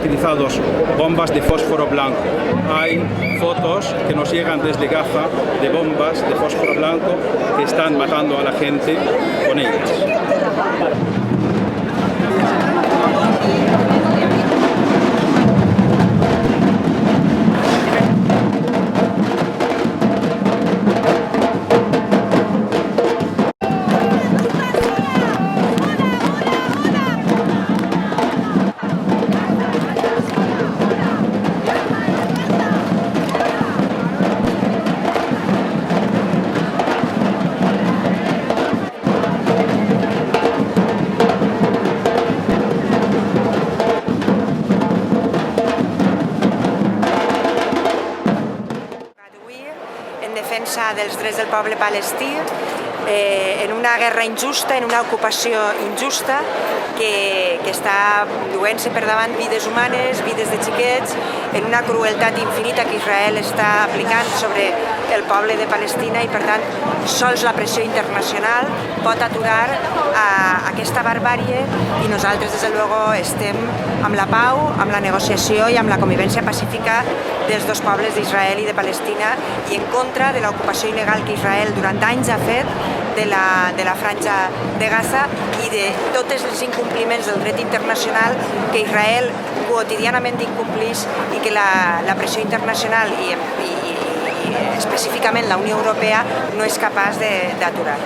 utilizado bombas de fósforo blanco. Hay fotos que nos llegan desde Gaza de bombas de fósforo blanco que están matando a la gente con ellas. Dels drets del poble palestí en una guerra injusta, en una ocupació injusta que està duent-se per davant vides humanes, vides de xiquets, en una crueltat infinita que Israel està aplicant sobre el poble de Palestina i, per tant, sols la pressió internacional pot aturar aquesta barbàrie i nosaltres, des de luego, estem amb la pau, amb la negociació i amb la convivència pacífica dels dos pobles d'Israel i de Palestina i en contra de l'ocupació il·legal que Israel durant anys ha fet de la Franja de Gaza i de tots els incompliments del dret internacional que Israel quotidianament incomplís i que la pressió internacional i específicament la Unió Europea no és capaç d'aturar.